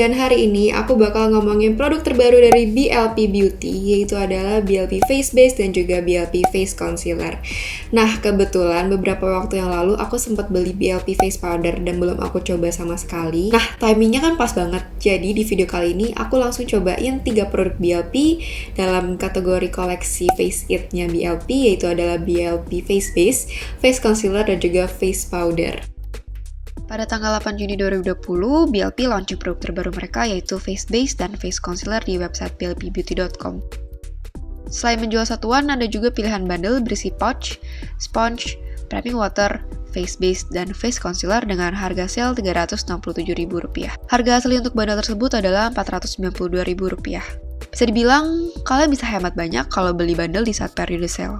dan hari ini aku bakal ngomongin produk terbaru dari BLP Beauty, yaitu adalah BLP Face Base dan juga BLP Face Concealer. Nah, kebetulan beberapa waktu yang lalu aku sempat beli BLP Face Powder dan belum aku coba sama sekali. Nah, timingnya kan pas banget, jadi di video kali ini aku langsung cobain 3 produk BLP dalam kategori koleksi Face It-nya BLP, yaitu adalah BLP Face Base, Face Concealer, dan juga Face Powder. Pada tanggal 8 Juni 2020, BLP launching produk terbaru mereka yaitu Face Base dan Face Concealer di website blpbeauty.com. Selain menjual satuan, ada juga pilihan bundle berisi pouch, sponge, priming water, face base, dan face concealer dengan harga sale Rp367.000. Harga asli untuk bundle tersebut adalah Rp492.000. Bisa dibilang, kalian bisa hemat banyak kalau beli bundle di saat periode sale.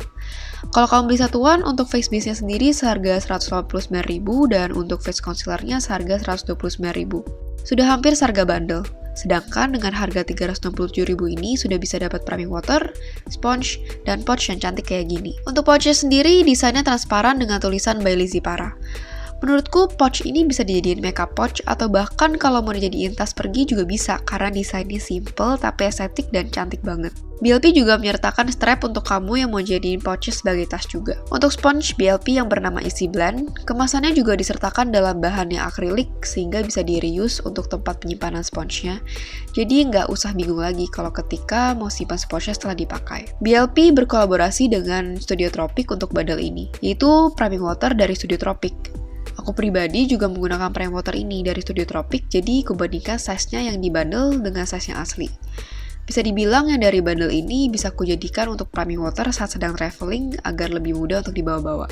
Kalau kamu beli satuan, untuk face base-nya sendiri seharga Rp189.000 dan untuk face concealer-nya seharga Rp129.000. Sudah hampir seharga bundle. Sedangkan dengan harga Rp367.000 ini sudah bisa dapat priming water, sponge, dan pouch yang cantik kayak gini. Untuk pouch-nya sendiri, desainnya transparan dengan tulisan by Lizzy Para. Menurutku, pouch ini bisa dijadiin makeup pouch atau bahkan kalau mau dijadiin tas pergi juga bisa karena desainnya simple tapi estetik dan cantik banget. BLP juga menyertakan strap untuk kamu yang mau jadiin pouch sebagai tas juga. Untuk sponge BLP yang bernama Easy Blend, kemasannya juga disertakan dalam bahannya akrilik sehingga bisa di-reuse untuk tempat penyimpanan sponsenya. Jadi nggak usah bingung lagi kalau ketika mau simpan sponsenya setelah dipakai. BLP berkolaborasi dengan Studio Tropic untuk bundle ini, yaitu priming water dari Studio Tropic. Aku pribadi juga menggunakan priming water ini dari Studio Tropic, jadi kubandingkan size-nya yang di bundle dengan size yang asli. Bisa dibilang yang dari bundle ini bisa kujadikan untuk priming water saat sedang traveling agar lebih mudah untuk dibawa-bawa.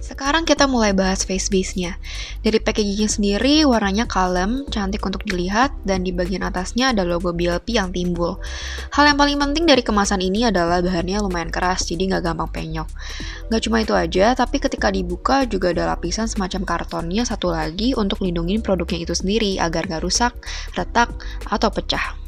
Sekarang kita mulai bahas face base-nya. Dari packaging-nya sendiri, warnanya kalem, cantik untuk dilihat, dan di bagian atasnya ada logo BLP yang timbul. Hal yang paling penting dari kemasan ini adalah bahannya lumayan keras, jadi nggak gampang penyok. Nggak cuma itu aja, tapi ketika dibuka juga ada lapisan semacam kartonnya satu lagi untuk lindungin produknya itu sendiri agar nggak rusak, retak, atau pecah.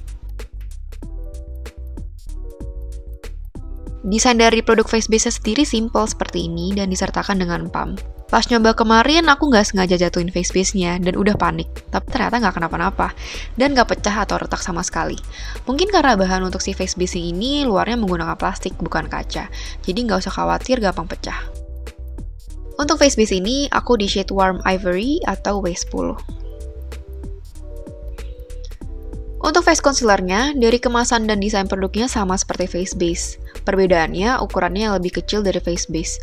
Desain dari produk face base sendiri simple seperti ini dan disertakan dengan pump. Pas nyoba kemarin, aku nggak sengaja jatuhin face base-nya dan udah panik. Tapi ternyata nggak kenapa-napa dan nggak pecah atau retak sama sekali. Mungkin karena bahan untuk si face base ini luarnya menggunakan plastik bukan kaca, jadi nggak usah khawatir gampang pecah. Untuk face base ini, aku di shade Warm Ivory atau W10. Untuk face concealer-nya, dari kemasan dan desain produknya sama seperti face base. Perbedaannya, ukurannya yang lebih kecil dari face base.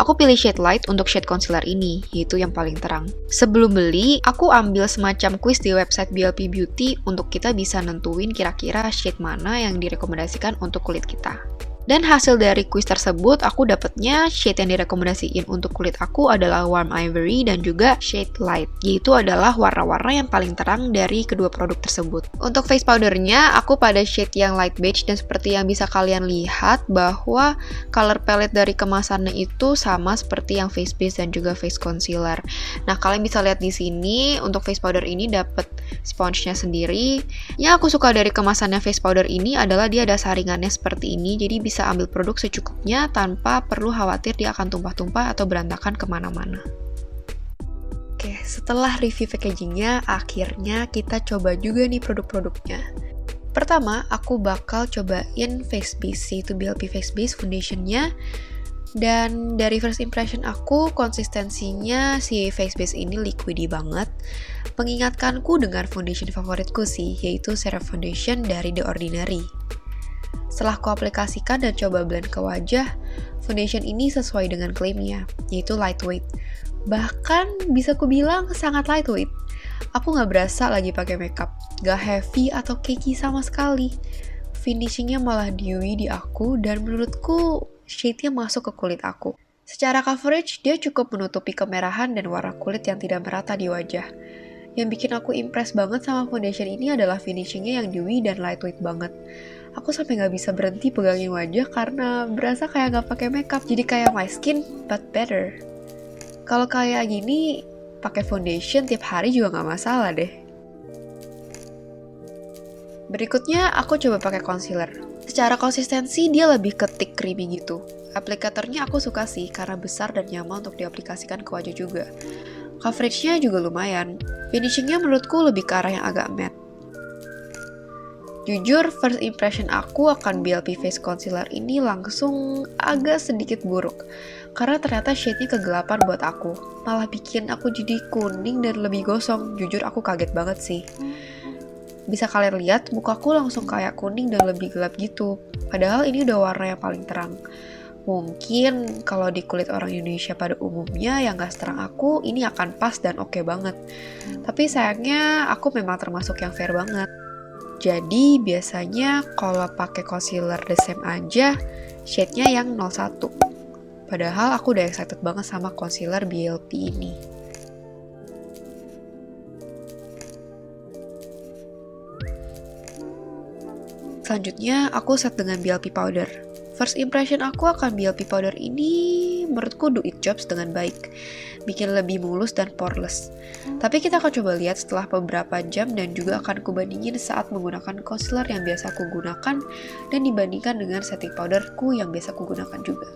Aku pilih shade light untuk shade concealer ini, yaitu yang paling terang. Sebelum beli, aku ambil semacam quiz di website BLP Beauty untuk kita bisa nentuin kira-kira shade mana yang direkomendasikan untuk kulit kita. Dan hasil dari quiz tersebut, aku dapetnya shade yang direkomendasiin untuk kulit aku adalah Warm Ivory dan juga shade Light, yaitu adalah warna-warna yang paling terang dari kedua produk tersebut. Untuk face powdernya, aku pada shade yang light beige dan seperti yang bisa kalian lihat bahwa color palette dari kemasannya itu sama seperti yang face base dan juga face concealer. Nah, kalian bisa lihat di sini untuk face powder ini dapet sponge-nya sendiri. Yang aku suka dari kemasannya face powder ini adalah dia ada saringannya seperti ini, jadi bisa ambil produk secukupnya tanpa perlu khawatir dia akan tumpah-tumpah atau berantakan kemana-mana. Oke, setelah review packagingnya, akhirnya kita coba juga nih produk-produknya. Pertama, aku bakal cobain face base, yaitu BLP Face Base Foundation-nya. Dan dari first impression aku, konsistensinya si face base ini liquidy banget. Mengingatkanku dengan foundation favoritku sih, yaitu CeraVe Foundation dari The Ordinary. Setelah ku aplikasikan dan coba blend ke wajah, foundation ini sesuai dengan klaimnya, yaitu lightweight. Bahkan bisa ku bilang sangat lightweight. Aku gak berasa lagi pakai makeup, gak heavy atau cakey sama sekali. Finishingnya malah dewy di aku dan menurutku shade-nya masuk ke kulit aku. Secara coverage, dia cukup menutupi kemerahan dan warna kulit yang tidak merata di wajah. Yang bikin aku impress banget sama foundation ini adalah finishingnya yang dewy dan lightweight banget. Aku sampai gak bisa berhenti pegangin wajah karena berasa kayak gak pakai makeup, jadi kayak my skin but better. Kalau kayak gini, pakai foundation tiap hari juga gak masalah deh. Berikutnya aku coba pakai concealer. Secara konsistensi dia lebih ke thick creamy gitu. Aplikatornya aku suka sih karena besar dan nyaman untuk diaplikasikan ke wajah juga. Coveragenya juga lumayan. Finishingnya menurutku lebih ke arah yang agak matte. Jujur, first impression aku akan BLP Face Concealer ini langsung agak sedikit buruk. Karena ternyata shade-nya kegelapan buat aku. Malah bikin aku jadi kuning dan lebih gosong. Jujur aku kaget banget sih. Bisa kalian lihat, mukaku langsung kayak kuning dan lebih gelap gitu. Padahal ini udah warna yang paling terang. Mungkin kalau di kulit orang Indonesia pada umumnya yang gak seterang aku, ini akan pas dan oke banget. Tapi sayangnya aku memang termasuk yang fair banget. Jadi biasanya kalau pakai concealer The Same aja, shade-nya yang 01. Padahal aku udah excited banget sama concealer BLP ini. Selanjutnya aku set dengan BLP powder. First impression aku akan BLP powder ini menurutku do it jobs dengan baik. Bikin lebih mulus dan poreless. Tapi kita akan coba lihat setelah beberapa jam dan juga akan kubandingin saat menggunakan concealer yang biasa aku gunakan dan dibandingkan dengan setting powderku yang biasa aku gunakan juga.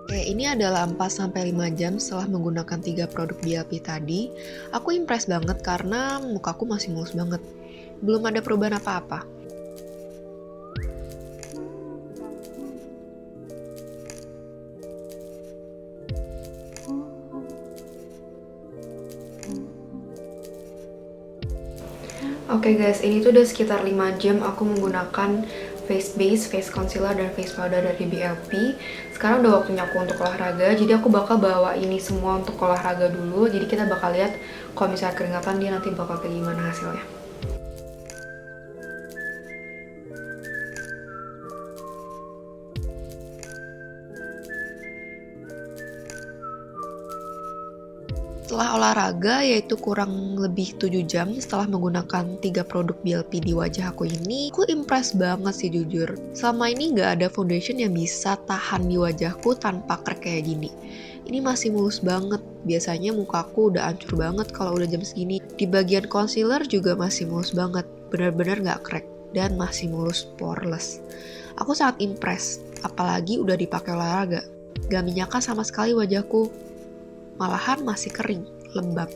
Oke, ini adalah 4-5 jam setelah menggunakan 3 produk BLP tadi. Aku impress banget karena mukaku masih mulus banget. Belum ada perubahan apa-apa. Oke guys, ini tuh udah sekitar 5 jam aku menggunakan face base, face concealer, dan face powder dari BLP. Sekarang udah waktunya aku untuk olahraga, jadi aku bakal bawa ini semua untuk olahraga dulu. Jadi kita bakal lihat kalau misalnya keringatan dia nanti bakal kayak gimana hasilnya. Setelah olahraga, yaitu kurang lebih 7 jam setelah menggunakan 3 produk BLP di wajah aku ini, aku impress banget sih jujur. Selama ini nggak ada foundation yang bisa tahan di wajahku tanpa crack kayak gini. Ini masih mulus banget, biasanya mukaku udah hancur banget kalau udah jam segini. Di bagian concealer juga masih mulus banget, benar-benar nggak crack dan masih mulus poreless. Aku sangat impress, apalagi udah dipakai olahraga. Gak minyakan sama sekali wajahku. Malahan masih kering, lembab.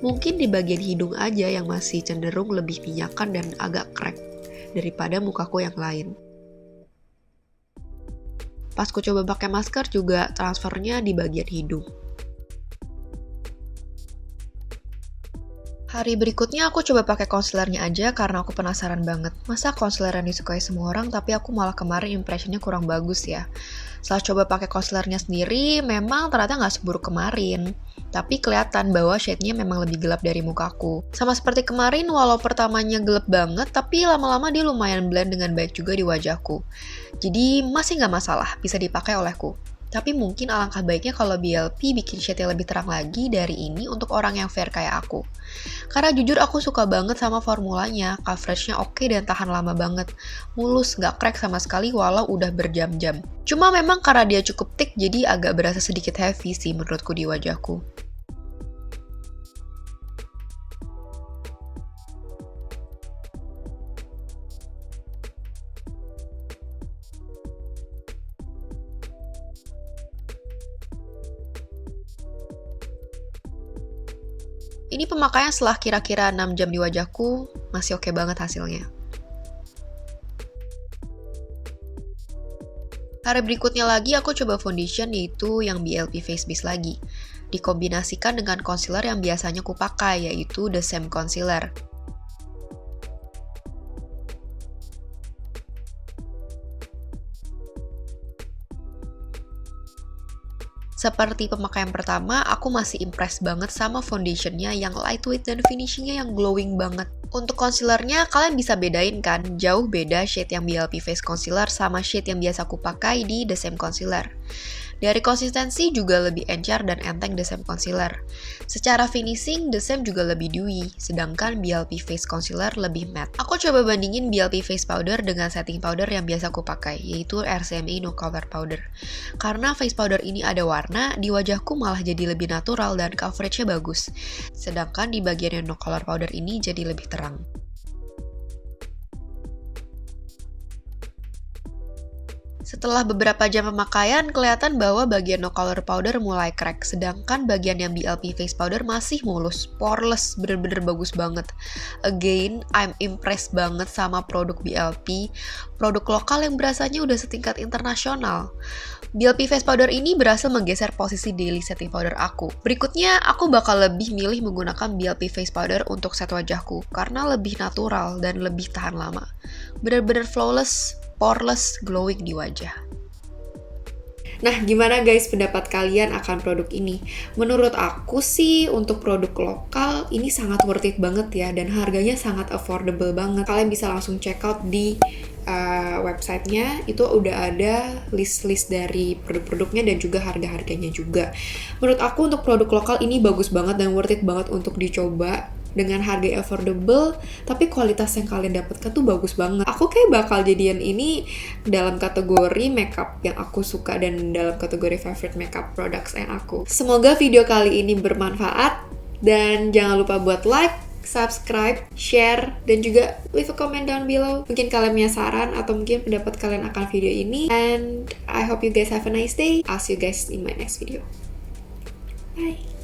Mungkin di bagian hidung aja yang masih cenderung lebih minyakan dan agak crack daripada mukaku yang lain. Pas ku coba pakai masker juga transfernya di bagian hidung. Hari berikutnya aku coba pakai concealernya aja karena aku penasaran banget. Masa concealer yang disukai semua orang tapi aku malah kemarin impressionnya kurang bagus ya. Setelah coba pakai concealernya sendiri, memang ternyata nggak seburuk kemarin. Tapi kelihatan bahwa shade-nya memang lebih gelap dari mukaku. Sama seperti kemarin, walau pertamanya gelap banget, tapi lama-lama dia lumayan blend dengan baik juga di wajahku. Jadi masih nggak masalah, bisa dipakai olehku. Tapi mungkin alangkah baiknya kalau BLP bikin shade-nya lebih terang lagi dari ini untuk orang yang fair kayak aku. Karena jujur aku suka banget sama formulanya, coveragenya oke dan tahan lama banget. Mulus, gak crack sama sekali walau udah berjam-jam. Cuma memang karena dia cukup thick jadi agak berasa sedikit heavy sih menurutku di wajahku. Ini pemakaian setelah kira-kira 6 jam di wajahku, masih oke banget hasilnya. Hari berikutnya lagi aku coba foundation yaitu yang BLP Face Base lagi. Dikombinasikan dengan concealer yang biasanya aku pakai yaitu The Same Concealer. Seperti pemakaian pertama, aku masih impress banget sama foundationnya yang lightweight dan finishingnya yang glowing banget. Untuk concealernya, kalian bisa bedain kan, jauh beda shade yang BLP Face Concealer sama shade yang biasa aku pakai di The Same Concealer. Dari konsistensi juga lebih encer dan enteng The Same Concealer. Secara finishing, The Same juga lebih dewy, sedangkan BLP Face Concealer lebih matte. Aku coba bandingin BLP Face Powder dengan setting powder yang biasa aku pakai, yaitu RCMA No Color Powder. Karena face powder ini ada warna, di wajahku malah jadi lebih natural dan coveragenya bagus. Sedangkan di bagian yang No Color Powder ini jadi lebih terang. Setelah beberapa jam pemakaian, kelihatan bahwa bagian no color powder mulai crack, sedangkan bagian yang BLP face powder masih mulus, poreless, bener-bener bagus banget. Again, I'm impressed banget sama produk BLP, produk lokal yang berasanya udah setingkat internasional. BLP face powder ini berhasil menggeser posisi daily setting powder aku. Berikutnya, aku bakal lebih milih menggunakan BLP face powder untuk set wajahku, karena lebih natural dan lebih tahan lama. Bener-bener flawless, poreless, glowing di wajah. Nah, gimana guys pendapat kalian akan produk ini? Menurut aku sih untuk produk lokal ini sangat worth it banget ya, dan harganya sangat affordable banget. Kalian bisa langsung check out di websitenya, itu udah ada list-list dari produk-produknya dan juga harga-harganya juga. Menurut aku untuk produk lokal ini bagus banget dan worth it banget untuk dicoba. Dengan harga affordable, tapi kualitas yang kalian dapatkan tuh bagus banget. Aku kayak bakal jadian ini dalam kategori makeup yang aku suka dan dalam kategori favorite makeup products yang aku. Semoga video kali ini bermanfaat dan jangan lupa buat like, subscribe, share, dan juga leave a comment down below. Mungkin kalian punya saran atau mungkin pendapat kalian akan video ini. And I hope you guys have a nice day. I'll see you guys in my next video. Bye!